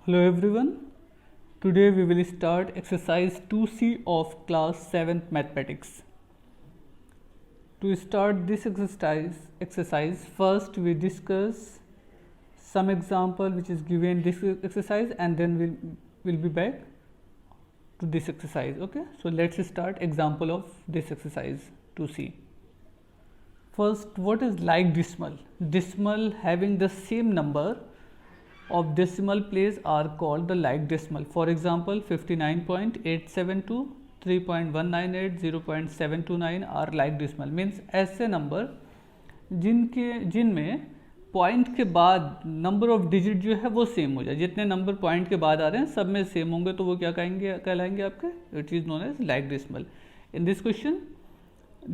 Hello everyone. Today we will start exercise 2C of class 7th mathematics. To start this exercise first we discuss some example which is given in this exercise and then we'll be back to this exercise. Okay, so let's start example of this exercise 2C. First, what is like decimal? Decimal having the same number of decimal place are called the like decimal. For example, 59.872, 3.198, 0.729 are like decimal. Means ऐसे number जिनमें point के बाद number of digit जो है वो same हो जाए. जितने नंबर पॉइंट के बाद आ रहे हैं सब में सेम होंगे तो वो क्या कहलाएंगे आपके? It is known as like decimal. In this question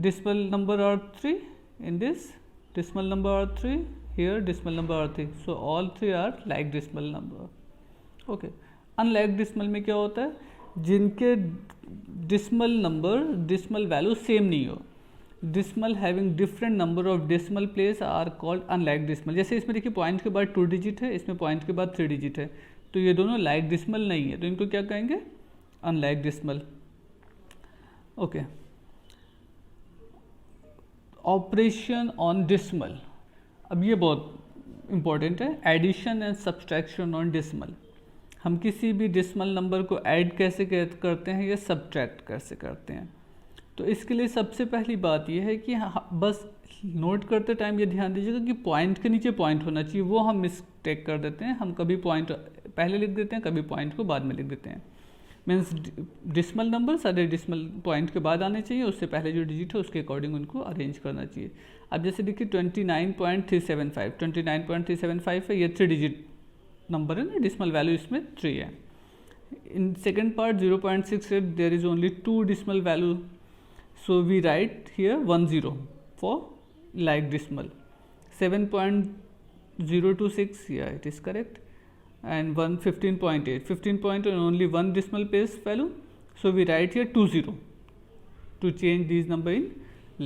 decimal number are 3. In this decimal number are 3. Here decimal number are 3. So all three are like decimal number. Okay. Unlike decimal में क्या होता है? जिनके decimal number decimal value same नहीं हो. Decimal having different number of decimal place are called unlike decimal. जैसे इसमें देखिए पॉइंट के बाद 2 डिजिट है, इसमें पॉइंट के बाद 3 डिजिट है, तो ये दोनों like decimal नहीं है, तो इनको क्या कहेंगे? Unlike decimal. Okay. Operation on decimal. अब ये बहुत इंपॉर्टेंट है. Addition and subtraction on decimal. हम किसी भी डिसमल नंबर को ऐड कैसे करते हैं या सब्ट्रैक्ट कैसे करते हैं, तो इसके लिए सबसे पहली बात ये है कि बस नोट करते टाइम ये ध्यान दीजिएगा कि पॉइंट के नीचे पॉइंट होना चाहिए. वो हम मिस्टेक कर देते हैं. हम कभी पॉइंट पहले लिख देते हैं, कभी पॉइंट को बाद में लिख देते हैं. मीन्स डिसमल नंबर सारे डिसमल पॉइंट के बाद आने चाहिए, उससे पहले जो डिजिट है उसके अकॉर्डिंग उनको अरेंज करना चाहिए. अब जैसे देखिए 29.375 है, ये 3 डिजिट नंबर है ना, डिसमल वैल्यू इसमें 3 है. In second part 0.68 there is only 2 decimal value, so we write here 10 for like decimal. 7.026 या it is correct. And 15.8 only one decimal place value, so we write here 20 to change these number in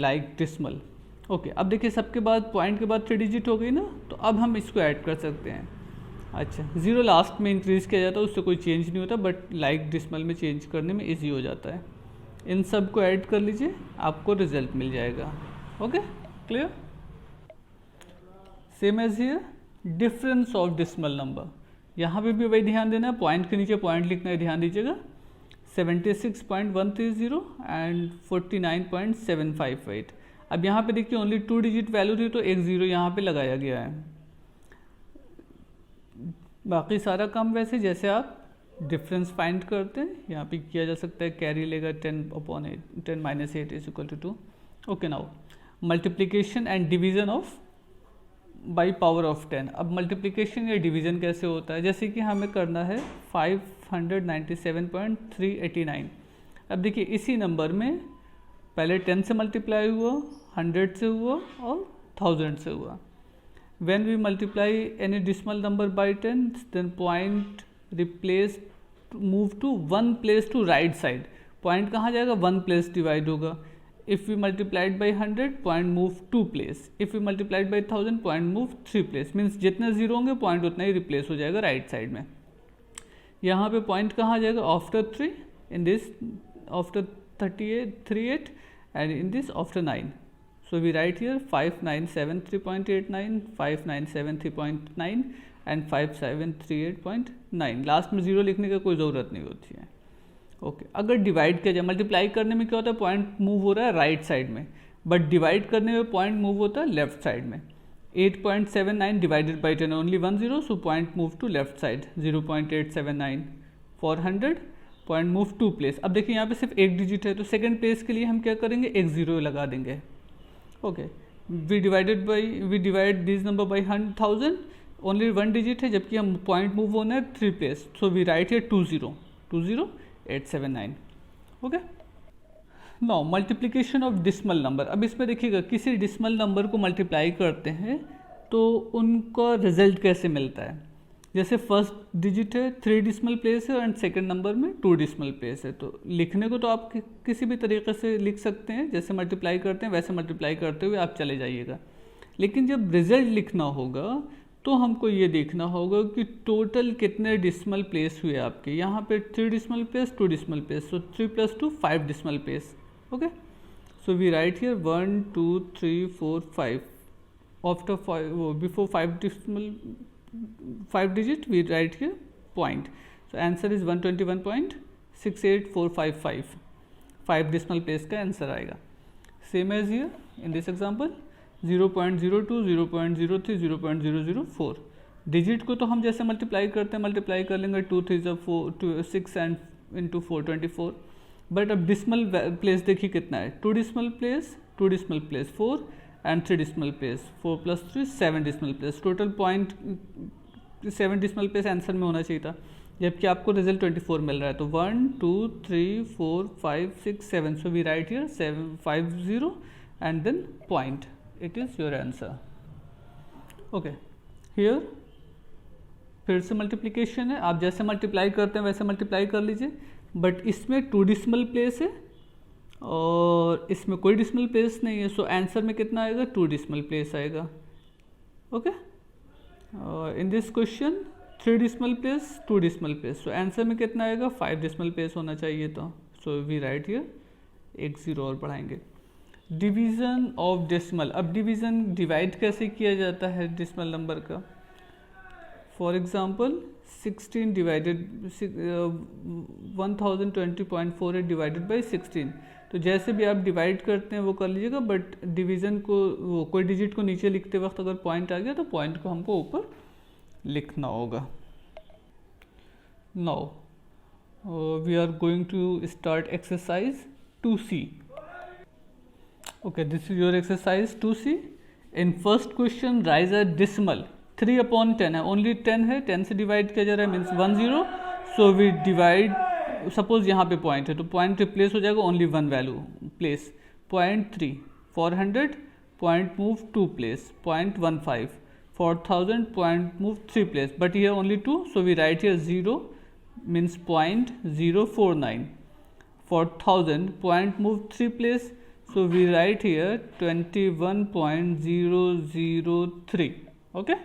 like decimal. Okay, अब देखिए सबके बाद point के बाद 3 digit हो गई ना, तो अब हम इसको ऐड कर सकते हैं. अच्छा, 0 लास्ट में इंक्रीज किया जाता है, उससे कोई चेंज नहीं होता, बट लाइक decimal में चेंज करने में ईजी हो जाता है. इन सब को ऐड कर लीजिए, आपको रिजल्ट मिल जाएगा. Okay, clear. Same as here difference of decimal नंबर. यहाँ पे भी वही ध्यान देना है, पॉइंट के नीचे पॉइंट लिखना है, ध्यान दीजिएगा. 76.130 एंड 49.758. अब यहाँ पे देखिए ओनली 2 डिजिट वैल्यू थी, तो एक 0 यहाँ पे लगाया गया है. बाकी सारा काम वैसे जैसे आप डिफरेंस फाइंड करते हैं यहाँ पे किया जा सकता है. कैरी लेगा 10/8, 10 - 8 is equal to 2. Okay, now multiplication and division of by power of 10. अब मल्टीप्लिकेशन या डिवीज़न कैसे होता है? जैसे कि हमें करना है 597.389. अब देखिए इसी नंबर में पहले 10 से मल्टीप्लाई हुआ, 100 से हुआ और 1000 से हुआ. When we multiply any decimal number by 10, then point replace move to 1 place to right side. Point कहाँ जाएगा? 1 प्लेस डिवाइड होगा. If we multiplied by 100, point move 2 place. If we multiplied by 1000, point move 3 place. Means जितने zero होंगे point उतना ही replace हो जाएगा right side में. यहाँ पे पॉइंट कहाँ जाएगा? After 3, in this after 38 and in this after 9. So we write here 5973.89, 5973.9 and 5738.9. Last में जीरो लिखने का कोई ज़रूरत नहीं होती है. ओके, अगर डिवाइड किया जाए, मल्टीप्लाई करने में क्या होता है? पॉइंट मूव हो रहा है राइट साइड में, बट डिवाइड करने में पॉइंट मूव होता है लेफ्ट साइड में. 8.79 divided by 10 only 10, so point move to left side. 0.879 for 100, point move 2 place. अब देखिए यहाँ पे सिर्फ एक डिजिट है, तो सेकंड प्लेस के लिए हम क्या करेंगे? एक 0 लगा देंगे. Okay, we divide this number by 1000, only 1 digit है, जबकि हम पॉइंट मूव होना है 3 place, so we write here 20879. Okay, now multiplication of decimal number. अब इसमें देखिएगा किसी डिसिमल नंबर को मल्टीप्लाई करते हैं तो उनका रिजल्ट कैसे मिलता है. जैसे फर्स्ट डिजिट है 3 डिसिमल प्लेस है एंड सेकंड नंबर में 2 डिसिमल प्लेस है, तो लिखने को तो आप किसी भी तरीके से लिख सकते हैं, जैसे मल्टीप्लाई करते हैं वैसे मल्टीप्लाई करते हुए आप चले जाइएगा. लेकिन जब रिजल्ट लिखना होगा तो हमको ये देखना होगा कि टोटल कितने डिस्मल प्लेस हुए आपके। यहाँ पे 3 decimal place, 2 decimal place, so 3 + 2 5 decimal place. Okay, so we write here 1 2 3 4 5। After 5 before 5 decimal 5 digit we write here point. So answer is 121.68455। 5 decimal place का आंसर आएगा। Same as here in this example 0.02 0.03 0.004। Digit को तो हम जैसे multiply करते हैं multiply कर लेंगे 2 3 6 एंड इंटू 4 24। बट अब डिस्मल प्लेस देखिए कितना है, 2 decimal place 2 decimal place 4 and 3 decimal place 4 + 3 7 dismal place. Total point 7 dismal place answer में होना चाहिए था, जबकि आपको रिजल्ट 24 मिल रहा है। तो 1 2 3 4 5 6 7। So we write here 750 and then point. It is your answer. Okay, here फिर से मल्टीप्लिकेशन है, आप जैसे मल्टीप्लाई करते हैं वैसे मल्टीप्लाई कर लीजिए। बट इसमें 2 डिस्मल प्लेस है और इसमें कोई डिस्मल प्लेस नहीं है, सो आंसर में कितना आएगा 2 डिस्मल प्लेस आएगा। Okay, in this question 3 decimal place 2 decimal place, so answer में कितना आएगा 5 डिस्मल प्लेस होना चाहिए था। सो वी राइट हियर एक 0 और बढ़ाएंगे। Division of decimal. अब डिवीज़न डिवाइड कैसे किया जाता है डेसिमल नंबर का। For example 16 divided 1020.48 divided by 16। तो जैसे भी आप डिवाइड करते हैं वो कर लीजिएगा, बट डिवीज़न को वो कोई डिजिट को नीचे लिखते वक्त अगर पॉइंट आ गया तो पॉइंट को हमको ऊपर लिखना होगा। Now we are going to start exercise 2C। Okay, this is your exercise 2C. In first question, raise a decimal 3/10 है, ओनली 10 है, 10 से डिवाइड किया जा रहा है means 10। So we divide, suppose यहाँ पे पॉइंट है तो पॉइंट रिप्लेस हो जाएगा, only 1 value place. 0.3 400 point move 2 place, 0.15 4000 point move 3 place, but here only 2, so we write here 0 means 0.049। 4000 point move 3 place, so we write here 21.003. okay,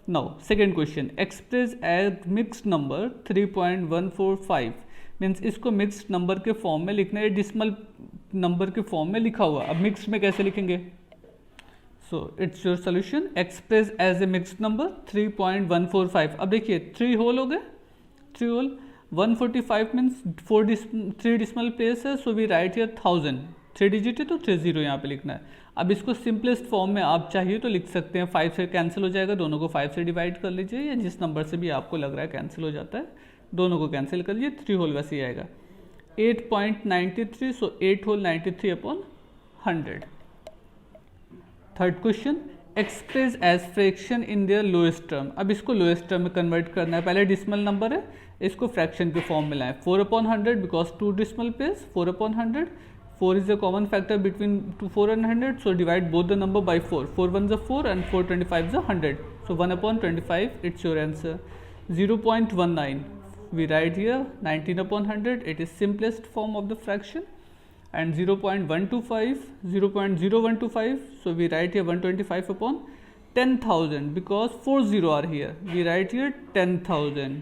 now second question, express as mixed number 3.145 means इसको mixed number के form में लिखना है, decimal number के form में लिखा हुआ। अब मिक्स्ड में कैसे लिखेंगे। So it's your solution, express as a mixed number 3.145। अब देखिए 3 होल हो गए, 3 होल 145 मीन्स 3 डिसिमल प्लेस है, so we write here 1000। 3 digit है तो 30 यहाँ पे लिखना है। अब इसको सिंपलेस्ट फॉर्म में आप चाहिए तो लिख सकते हैं, 5 से कैंसिल हो जाएगा, दोनों को 5 से डिवाइड कर लीजिए, या जिस नंबर से भी आपको लग रहा है कैंसिल हो जाता है दोनों को कैंसिल कर लीजिए, 3 होल वैसे ही आएगा 8.93। So 8 whole 93/100। Third question, express as fraction in their lowest term. अब इसको लोएस्ट टर्म में कन्वर्ट करना है, पहले डिसिमल नंबर है इसको फ्रैक्शन के फॉर्म में लाएं। 4/100 because 2 decimal place, 4/100। 4 is a common factor between 4 and 100, so divide both the number by 4. 4 1s are 4 and 4 25s are 100. So 1/25, it's your answer. 0.19, we write here 19/100. It is simplest form of the fraction. And 0.125, so we write here 125/10,000 because 4 0 are here. We write here 10,000.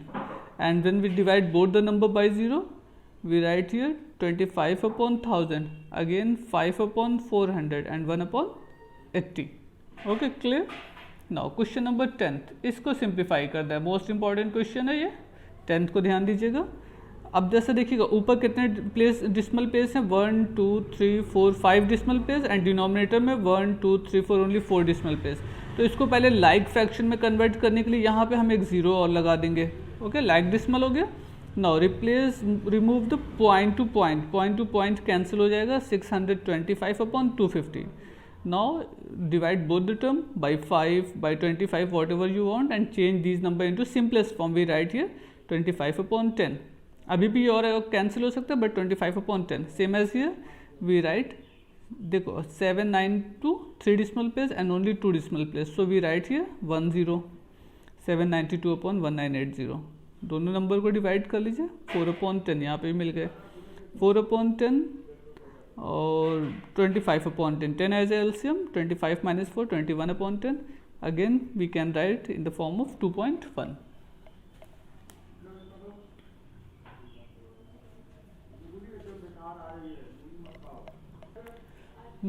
And when we divide both the number by 0, we write here 25/1000, again 5/400 and 1/80. okay, clear? now question number 10th, इसको simplify करना है, most important question है ये, 10th को ध्यान दीजिएगा। अब जैसे देखिएगा ऊपर कितने प्लेस डिसिमल प्लेस हैं, 1 2 3 4 5 डिसिमल प्लेस, एंड डिनोमिनेटर में 1 2 3 4 ओनली 4 डिसिमल प्लेस। तो इसको पहले लाइक फ्रैक्शन में कन्वर्ट करने के लिए यहाँ पे हम एक 0 और लगा देंगे। ओके, लाइक डिसिमल हो गया। Now replace, remove the point to point cancel हो जाएगा, 625/250। Now divide both the term by 5 by 25 whatever you want and change these number into simplest form. We write here 25/10. अभी भी और cancel हो सकता है but 25/10 same as here we write. देखो 792 3 decimal place and only 2 decimal place, so we write here 10 792/1980। दोनों number को divide कर लीजिए, 4/10 यहाँ पे भी मिल गए, 4/10 और 25/10, 10 as LCM, 25 - 4 21/10, again we can write in the form of 2.1.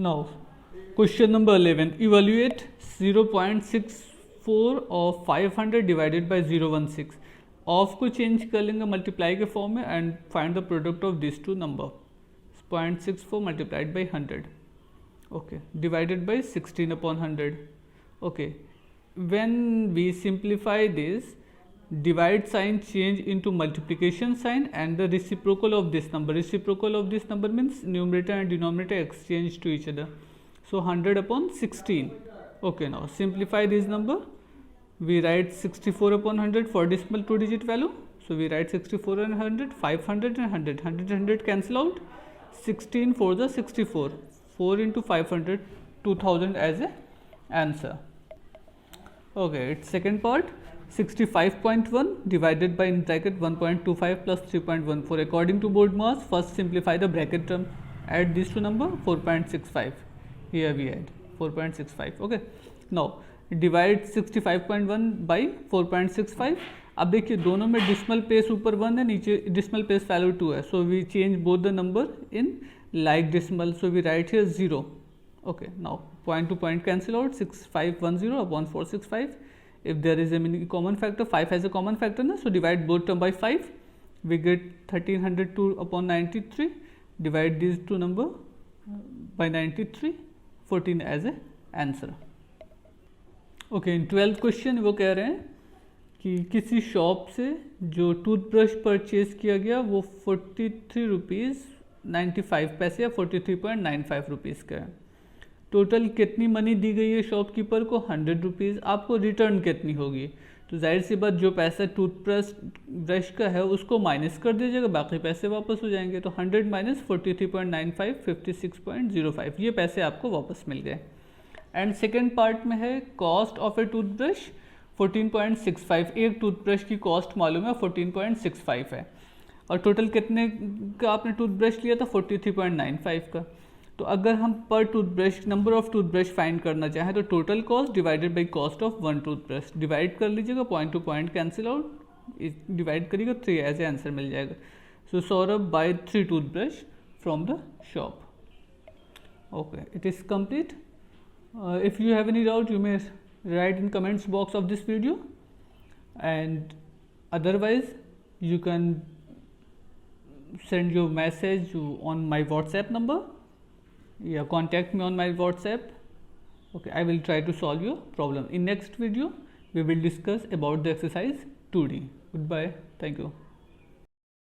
Now question number 11, evaluate 0.64 of 500 divided by 016. Of को चेंज कर लेंगे मल्टीप्लाई के फॉर्म में and find the product of this two number. 0.64 multiplied by 100, okay, divided by 16 upon 100. Okay, when we simplify this, divide sign change into multiplication sign and the reciprocal of this number. Reciprocal of this number means numerator and denominator exchange to each other. So 100 upon 16. Okay, now simplify this number. We write 64 upon 100 for decimal 2-digit value. So we write 64 and 100, 500 and 100. 100 and 100 cancel out. 16 for the 64. 4 into 500, 2000 as a answer. Okay, its second part. 65.1 divided by in bracket 1.25 plus 3.14. According to board mass, first simplify the bracket term. Add these two number 4.65. Here we add 4.65. Okay. Now divide 65.1 by 4.65. अब देखिए दोनों में decimal place ऊपर 1 है, नीचे decimal place value 2 है. So we change both the number in like decimal. So we write here 0. Okay. Now point to point cancel out. 6510 upon 465. If there is a common factor, 5 has a common factor, na? So divide both term by 5. We get 1302 upon 93. Divide these two number by 93. 14 as a answer. Okay, in 12th question वो कह रहे हैं कि किसी shop से जो toothbrush purchase किया गया वो 43 रुपीज़ 95 पैसे या 43.95 रुपीज़ का है. टोटल कितनी मनी दी गई है शॉपकीपर को? 100 रुपीज़. आपको रिटर्न कितनी होगी? तो जाहिर सी बात जो पैसा टूथब्रश का है उसको माइनस कर दीजिएगा, बाकी पैसे वापस हो जाएंगे. तो 100 माइनस 43.95 56.05 ये पैसे आपको वापस मिल गए. एंड सेकेंड पार्ट में है कॉस्ट ऑफ ए टूथब्रश 14.65. एक टूथब्रश की कॉस्ट मालूम है 14.65 है और टोटल कितने का आपने टूथब्रश लिया था? 43.95 का. तो अगर हम पर toothbrush number of toothbrush find करना चाहें तो total cost divided by cost of one toothbrush. Divide कर लीजिएगा, point to point cancel out, divide करिएगा 3 ऐसे आंसर मिल जाएगा. So Saurabh buy 3 toothbrush from the shop. Okay, it is complete. If you have any doubt you may write in comments box of this video and otherwise you can send your message on my WhatsApp number. Yeah, contact me on my WhatsApp. Okay, I will try to solve your problem. In next video we will discuss about the exercise 2D. Goodbye. Thank you.